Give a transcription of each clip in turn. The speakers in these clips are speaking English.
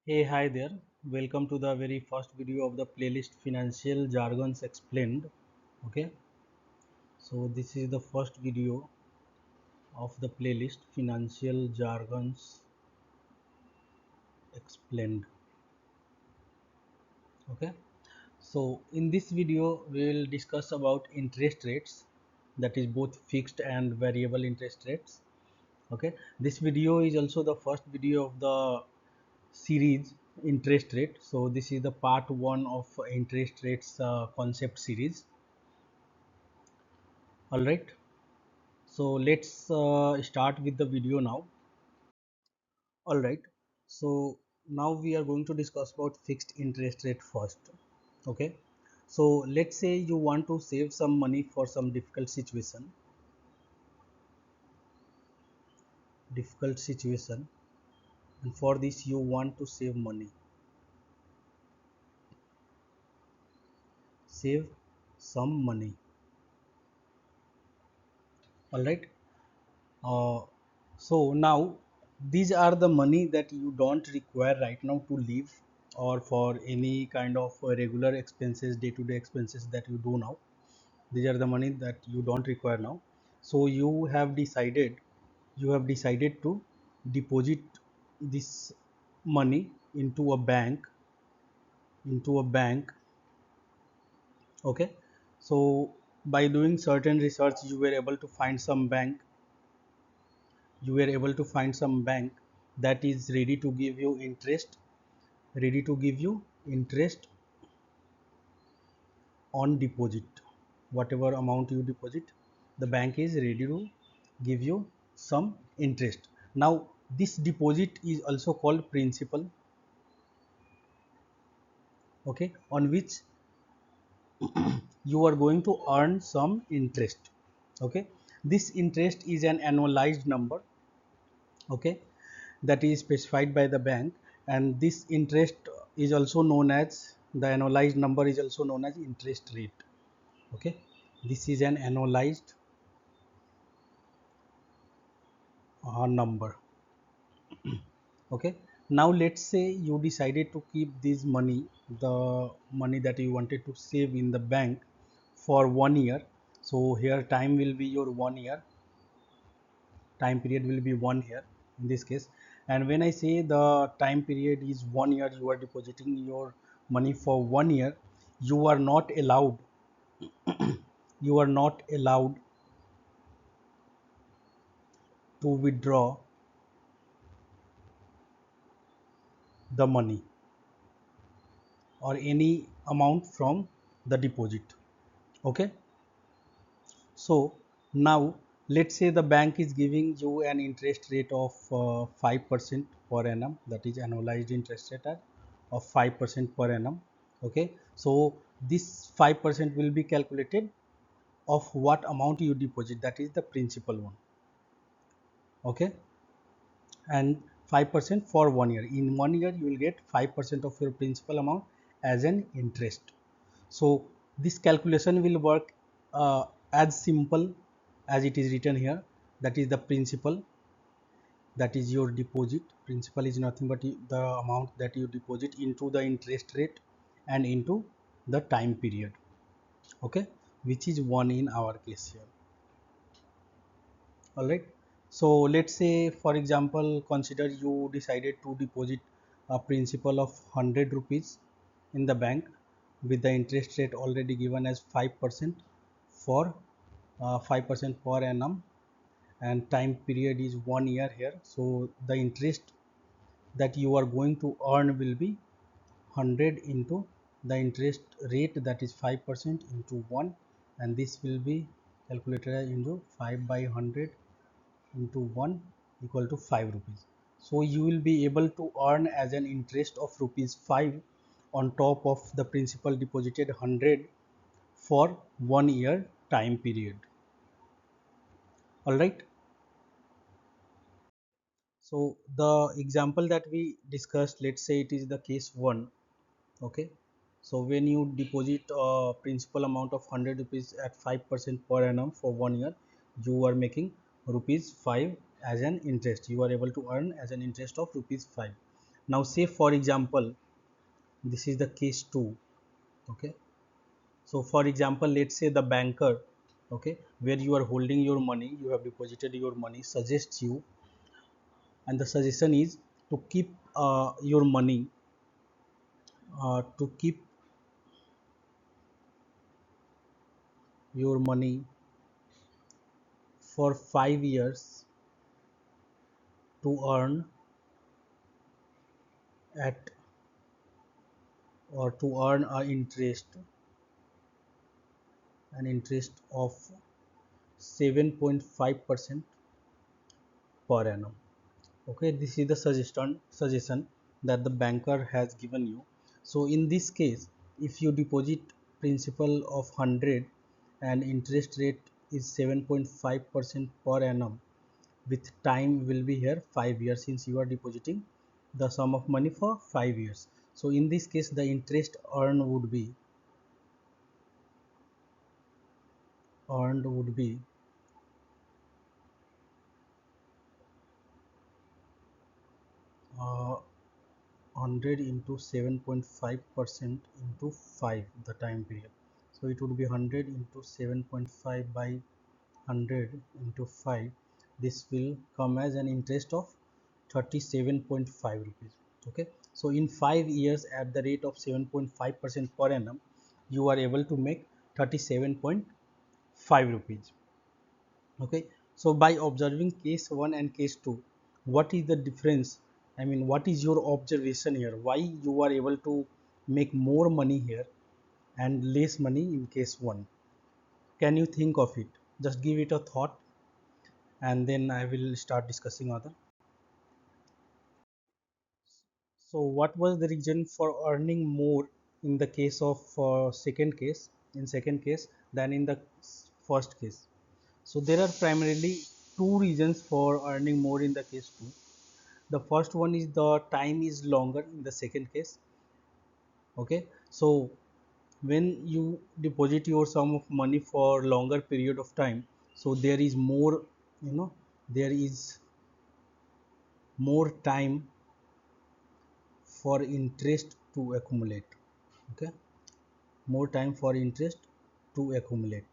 Hey, hi there. Welcome to the very first video of the playlist Financial Jargons Explained. Okay, so this is the first video of the playlist Financial Jargons Explained. Okay, so in this video we will discuss about interest rates, that is both fixed and variable interest rates. Okay, this video is also the first video of the series interest rate. So this is the part 1 of interest rates concept series. All right, so let's start with the video now. All right, so now we are going to discuss about fixed interest rate first. Okay, so let's say you want to save some money for some difficult situation, and for this you want to save some money. All right, uh, so now these are the money that you don't require right now to live or for any kind of regular expenses, day-to-day expenses that you do now. These are the money that you don't require now. So you have decided to deposit this money into a bank. Okay, so by doing certain research you were able to find some bank that is ready to give you interest on deposit. Whatever amount you deposit, the bank is ready to give you some interest. Now this deposit is also called principal. Okay, on which you are going to earn some interest. Okay, this interest is an annualized number. Okay, that is specified by the bank, and this interest is also known as the annualized number is also known as interest rate. Okay, this is an annualized number. Okay, now let's say you decided to keep this money, the money that you wanted to save in the bank, for 1 year. So here time period will be 1 year in this case. And when I say the time period is 1 year, you are depositing your money for 1 year. You are not allowed you are not allowed to withdraw the money or any amount from the deposit. Okay, so now let's say the bank is giving you an interest rate of 5% per annum, that is annualized interest rate of 5% per annum. Okay, so this 5% will be calculated of what amount you deposit, that is the principal one. Okay, and 5% for 1 year. In 1 year you will get 5% of your principal amount as an interest. So this calculation will work as simple as it is written here, that is the principal, that is your deposit. Principal is nothing but the amount that you deposit into the interest rate and into the time period. Okay, which is 1 in our case here. All right, so let's say for example, consider you decided to deposit a principal of 100 rupees in the bank with the interest rate already given as 5% for 5% per annum, and time period is 1 year here. So the interest that you are going to earn will be 100 into the interest rate, that is 5% into 1, and this will be calculated into 5 by 100 into 1 equal to 5 rupees. So you will be able to earn as an interest of rupees 5 on top of the principal deposited 100 for 1 year time period. All right, so the example that we discussed, let's say it is the case 1. Okay, so when you deposit a principal amount of 100 rupees at 5% per annum for 1 year, you are making rupees 5 as an interest. You are able to earn as an interest of rupees 5. Now say for example, this is the case 2. Okay, so for example, let's say the banker, okay, where you are holding your money, you have deposited your money, suggests you, and the suggestion is to keep your money, to keep your money for 5 years to earn at, or to earn an interest of 7.5% per annum. Okay, this is the suggestion that the banker has given you. So in this case, if you deposit principal of 100 and interest rate is 7.5% per annum, with time will be here 5 years, since you are depositing the sum of money for 5 years. So in this case, the interest earned would be 100 into 7.5% into 5, the time period. So it would be 100 into 7.5 by 100 into 5. This will come as an interest of 37.5 rupees. Okay, so in 5 years at the rate of 7.5% per annum, you are able to make 37.5 rupees. Okay, so by observing case 1 and case 2, what is the difference? I mean, what is your observation here? Why you are able to make more money here and less money in case 1? Can you think of it? Just give it a thought, and then I will start discussing other. So what was the reason for earning more in the case of second case than in the first case? So there are primarily two reasons for earning more in the case 2. The first one is the time is longer in the second case. Okay, so when you deposit your sum of money for longer period of time, so there is more, there is more time for interest to accumulate. Okay, more time for interest to accumulate.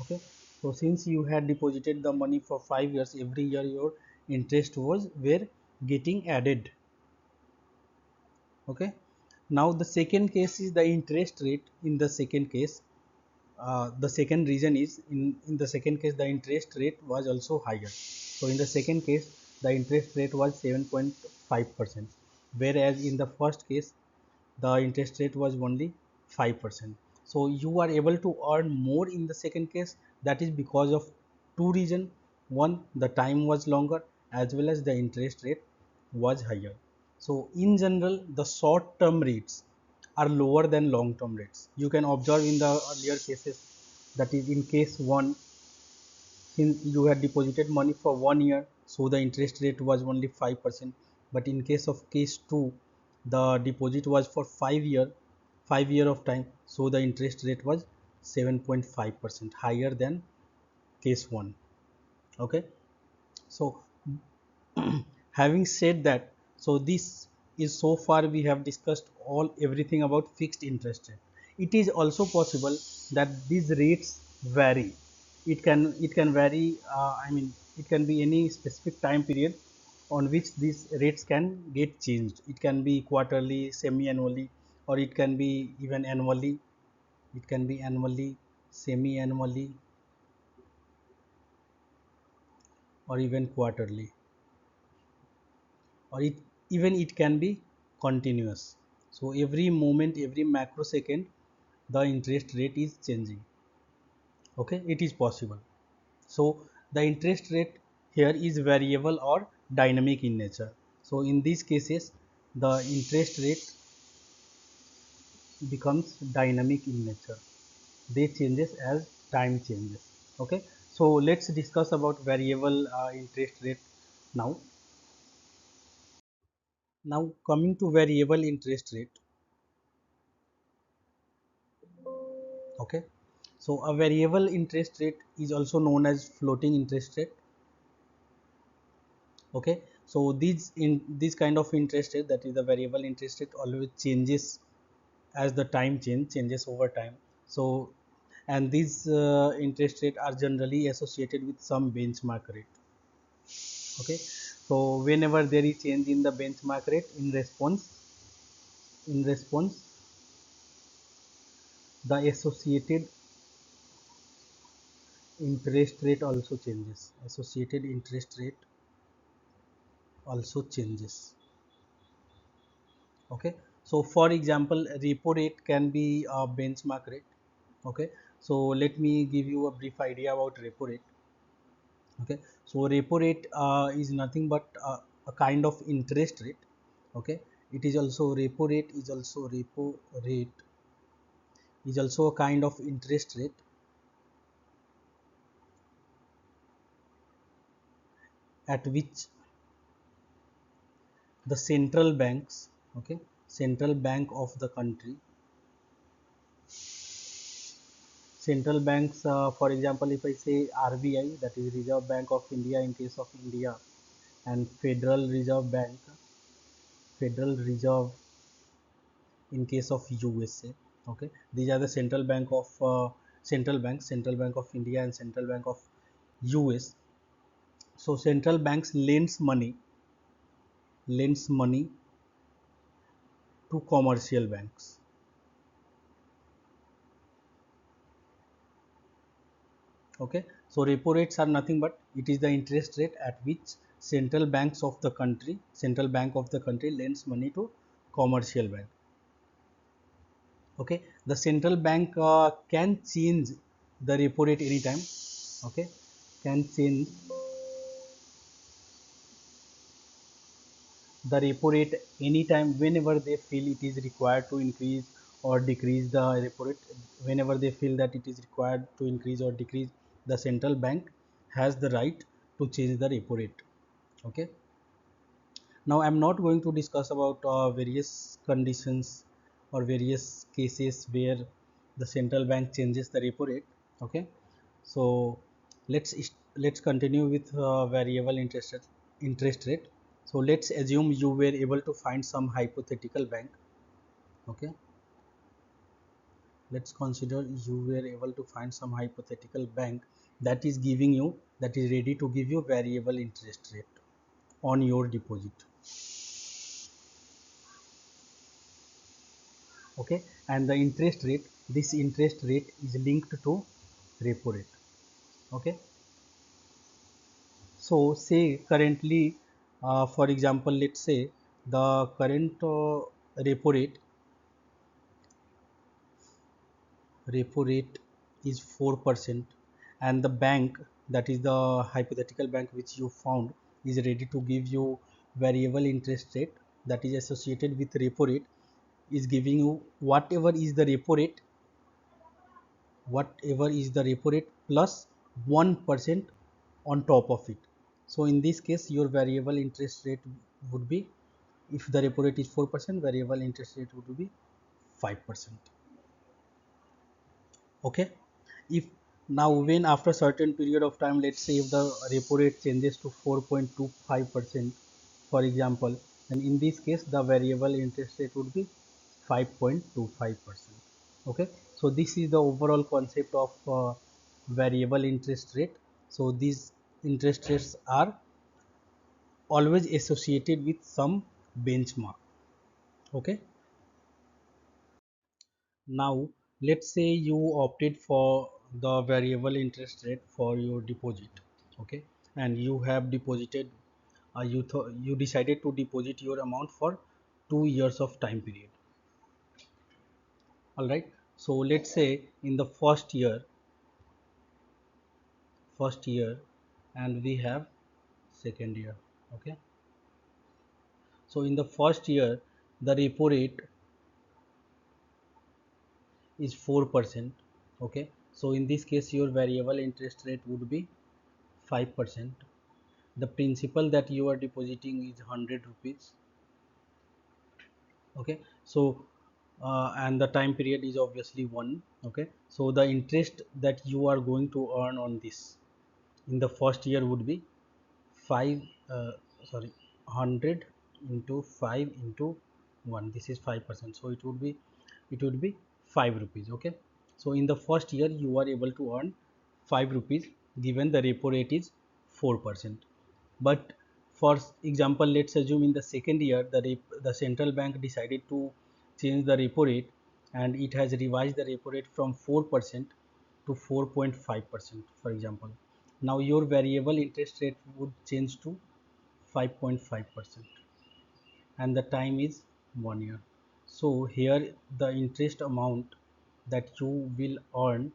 Okay, so since you had deposited the money for 5 years, every year your interest was were getting added. Okay, now the second case is the interest rate. In the second case, the second reason is, in the second case the interest rate was also higher. So in the second case, the interest rate was 7.5%, whereas in the first case the interest rate was only 5%. So you are able to earn more in the second case. That is because of two reasons. One, the time was longer, as well as the interest rate was higher. So in general, the short term rates are lower than long term rates. You can observe in the earlier cases, that is in case 1, since you had deposited money for 1 year, so the interest rate was only 5%. But in case of case 2, the deposit was for 5 year of time, so the interest rate was 7.5% higher than case 1. Okay, so having said that, so this is, so far we have discussed everything about fixed interest rate. It is also possible that these rates vary. It can vary, I mean, it can be any specific time period on which these rates can get changed. It can be quarterly, semi annually, or it can be even annually. It can be annually, semi annually, or even quarterly, or it can be continuous. So every moment, every macrosecond, the interest rate is changing. Okay, it is possible. So the interest rate here is variable or dynamic in nature. So in these cases, the interest rate becomes dynamic in nature. They changes as time changes. Okay, so let's discuss about variable interest rate now. Now coming to variable interest rate. Okay, so a variable interest rate is also known as floating interest rate. Okay, so these kind of interest rate, that is the variable interest rate, always changes as the time changes over time. So, and these interest rate are generally associated with some benchmark rate. Okay, so whenever there is change in the benchmark rate, in response the associated interest rate also changes. Associated interest rate also changes. Okay, so for example, repo rate can be a benchmark rate. Okay, so let me give you a brief idea about repo rate. Okay, so repo rate is nothing but a kind of interest rate. Okay, it is also repo rate is also a kind of interest rate at which the central banks, okay, central bank of the country, central banks, for example, if I say RBI, that is Reserve Bank of India in case of India, and Federal Reserve Bank, Federal Reserve in case of USA. Okay, these are the central bank of India and central bank of US. So central banks lends money to commercial banks. Okay, so repo rates are nothing but it is the interest rate at which central bank of the country lends money to commercial bank. Okay, the central bank can change the repo rate anytime. Okay, can change the repo rate anytime whenever they feel it is required to increase or decrease the repo rate. Whenever they feel that it is required to increase or decrease, the central bank has the right to change the repo rate. Okay, now I'm not going to discuss about various conditions or various cases where the central bank changes the repo rate. Okay, so let's let's continue with variable interest rate. So let's assume you were able to find some hypothetical bank. Okay, let's consider you were able to find some hypothetical bank that is ready to give you variable interest rate on your deposit. Okay, and the interest rate, this interest rate is linked to repo rate. Okay, so say currently, for example, let's say the current repo rate is 4%, and the bank, that is the hypothetical bank which you found, is ready to give you variable interest rate that is associated with repo rate, is giving you whatever is the repo rate plus 1% on top of it. So in this case, your variable interest rate would be, if the repo rate is 4%, variable interest rate would be 5%. Okay, if now when after certain period of time, let's say if the repo rate changes to 4.25%, for example, then in this case the variable interest rate would be 5.25%. Okay, so this is the overall concept of variable interest rate. So these interest rates are always associated with some benchmark. Okay, now let's say you opted for the variable interest rate for your deposit. Okay, and you have deposited, you decided to deposit your amount for 2 years of time period. All right, so let's say in the first year, and we have second year. Okay, so in the first year the repo rate is 4%. Okay, so in this case your variable interest rate would be 5%. The principal that you are depositing is 100 rupees. Okay, so and the time period is obviously 1. Okay, so the interest that you are going to earn on this in the first year would be 5 sorry, 100 into 5 into 1, this is 5%, so it would be 5 rupees. Okay, so in the first year you are able to earn 5 rupees given the repo rate is 4%. But for example, let's assume in the second year the central bank decided to change the repo rate, and it has revised the repo rate from 4% to 4.5%, for example. Now your variable interest rate would change to 5.5%, and the time is 1 year. So here the interest amount that you will earn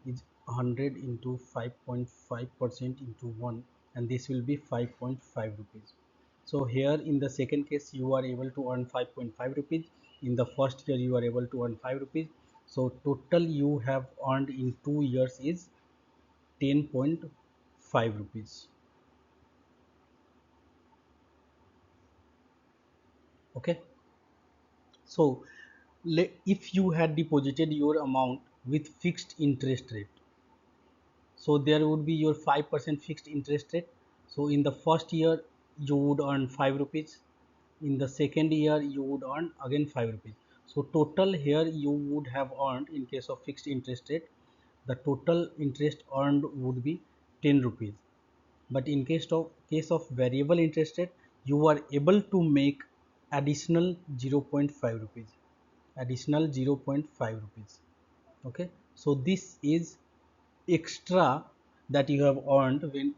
is 100 into 5.5% into 1, and this will be 5.5 rupees. So here in the second case you are able to earn 5.5 rupees. In the first year you are able to earn 5 rupees. So total you have earned in 2 years is 10.5 rupees. Okay, so if you had deposited your amount with fixed interest rate, so there would be your 5% fixed interest rate. So in the first year you would earn 5 rupees. In the second year you would earn again 5 rupees. So total here you would have earned, in case of fixed interest rate, the total interest earned would be 10 rupees. But in case of variable interest rate, you are able to make additional 0.5 rupees, additional 0.5 rupees. Okay, so this is extra that you have earned when,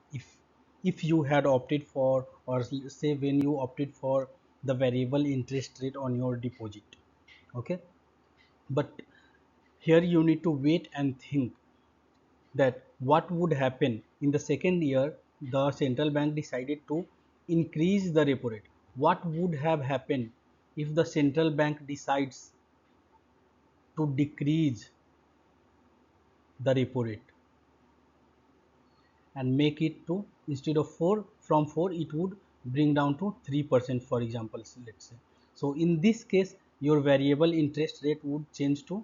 if you had opted for, or say when you opted for the variable interest rate on your deposit. Okay, but here you need to wait and think that what would happen in the second year. The central bank decided to increase the repo rate. What would have happened if the central bank decides to decrease the repo rate and make it to, instead of 4, from 4 it would bring down to 3%, for example, let's say. So in this case your variable interest rate would change to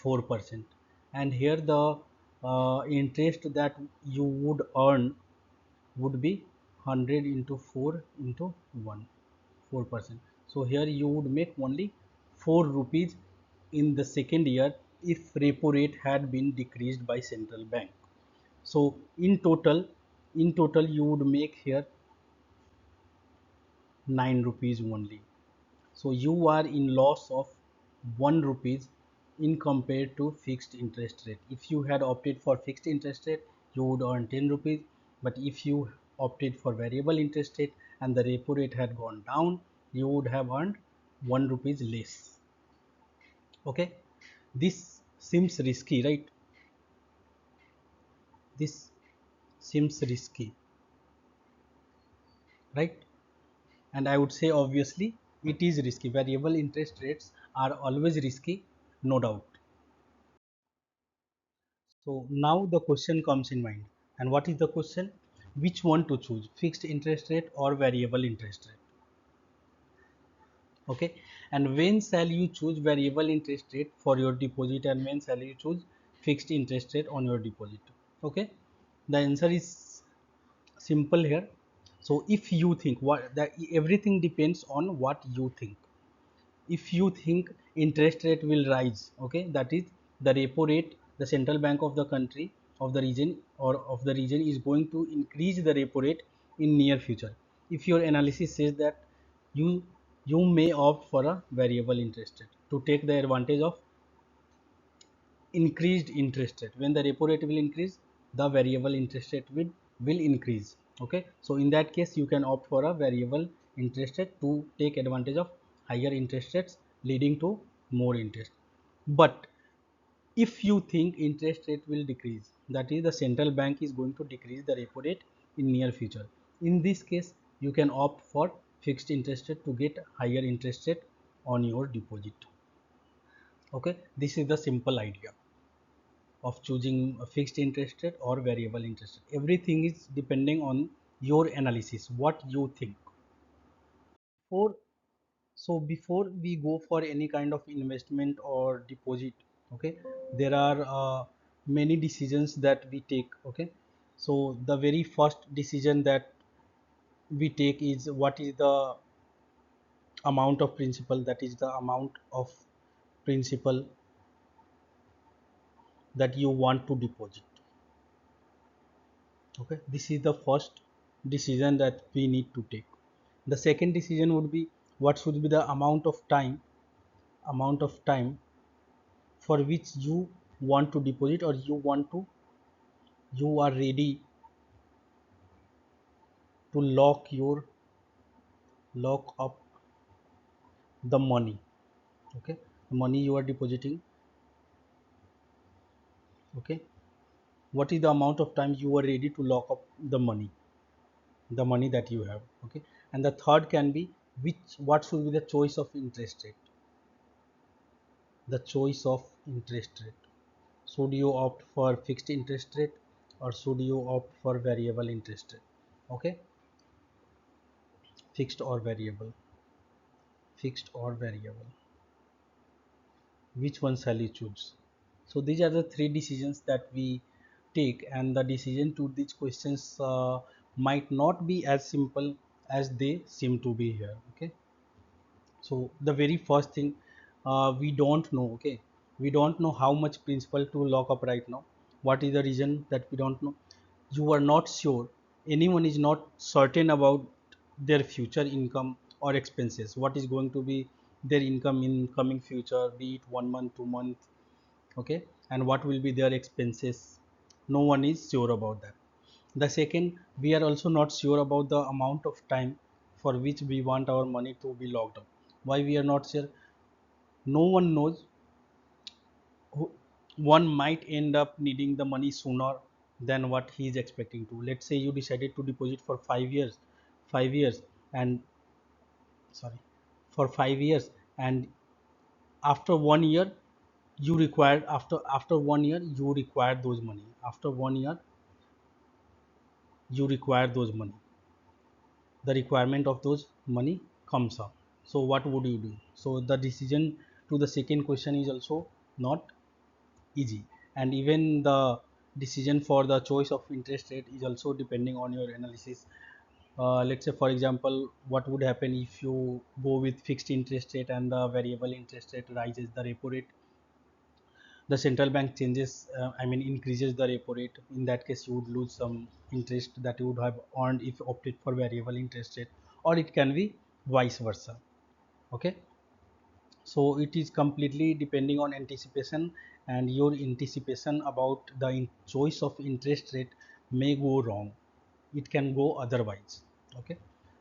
4%, and here the interest that you would earn would be 100 into 4 into 1, 4%. So here you would make only 4 rupees in the second year if repo rate had been decreased by central bank. So in total you would make here 9 rupees only. So you are in loss of 1 rupees in compared to fixed interest rate. If you had opted for fixed interest rate, you would earn 10 rupees. But if you opted for variable interest rate and the repo rate had gone down, you would have earned 1 rupees less. Okay, this seems risky, right? This seems risky, right? And I would say obviously it is risky. Variable interest rates are always risky, no doubt. So now the question comes in mind. And what is the question? Which one to choose, fixed interest rate or variable interest rate? Okay, and when shall you choose variable interest rate for your deposit, and when shall you choose fixed interest rate on your deposit? Okay, the answer is simple here. So if you think, what that everything depends on what you think. If you think interest rate will rise, okay, that is the repo rate, the central bank of the country, of the region, or of the region is going to increase the repo rate in near future. If your analysis says that, you you may opt for a variable interest rate to take the advantage of increased interest rate. When the repo rate will increase, the variable interest rate will increase. Okay, so in that case you can opt for a variable interest rate to take advantage of higher interest rates, leading to more interest. But if you think interest rate will decrease, that is the central bank is going to decrease the repo rate in near future, in this case you can opt for fixed interest rate to get higher interest rate on your deposit. Okay, this is the simple idea of choosing a fixed interest rate or variable interest rate. Everything is depending on your analysis, what you think. For so before we go for any kind of investment or deposit, okay, there are many decisions that we take. Okay, so the very first decision that we take is what is the amount of principal, that is the amount of principal that you want to deposit. Okay, this is the first decision that we need to take. The second decision would be what should be the amount of time for which you want to deposit, or you are ready to lock up the money. Okay, the money you are depositing. Okay, what is the amount of time you are ready to lock up the money that you have. Okay, and the third can be what should be the choice of interest rate. The choice of interest rate, should you opt for fixed interest rate or should you opt for variable interest rate? Okay, fixed or variable, fixed or variable, which one shall you choose? So these are the three decisions that we take, and the decision to these questions might not be as simple as they seem to be here. Okay, so the very first thing, we don't know. Okay, we don't know how much principal to lock up right now. What is the reason that we don't know? You are not sure, anyone is not certain about their future income or expenses. What is going to be their income in coming future, be it 1 month, 2 month. Okay, and what will be their expenses? No one is sure about that. The second, we are also not sure about the amount of time for which we want our money to be locked up. Why we are not sure? No one knows. One might end up needing the money sooner than what he is expecting to. Let's say you decided to deposit for 5 years, and sorry, for 5 years, and after 1 year after 1 year you require those money. After 1 year you require those money. The requirement of those money comes up. So what would you do? So the decision to the second question is also not easy, and even the decision for the choice of interest rate is also depending on your analysis. Let's say for example, what would happen if you go with fixed interest rate and the variable interest rate rises the repo rate? The central bank increases the repo rate. In that case you would lose some interest that you would have earned if opted for variable interest rate, or it can be vice versa. Okay, so it is completely depending on anticipation, and your anticipation about the choice of interest rate may go wrong. It can go otherwise. Okay,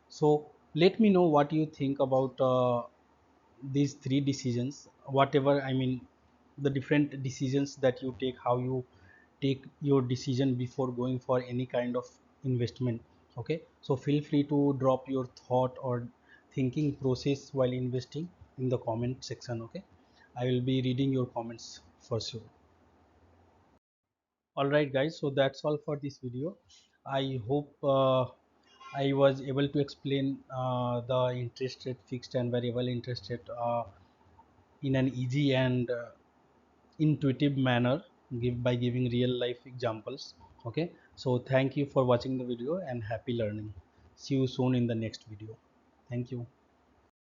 so let me know what you think about these three decisions, whatever the different decisions that you take, how you take your decision before going for any kind of investment. Okay, so feel free to drop your thought or thinking process while investing in the comment section. Okay, I will be reading your comments for sure. All right guys, so that's all for this video. I hope I was able to explain the interest rate, fixed and variable interest rate, in an easy and intuitive manner, by giving real life examples. Okay, so thank you for watching the video and happy learning. See you soon in the next video. Thank you.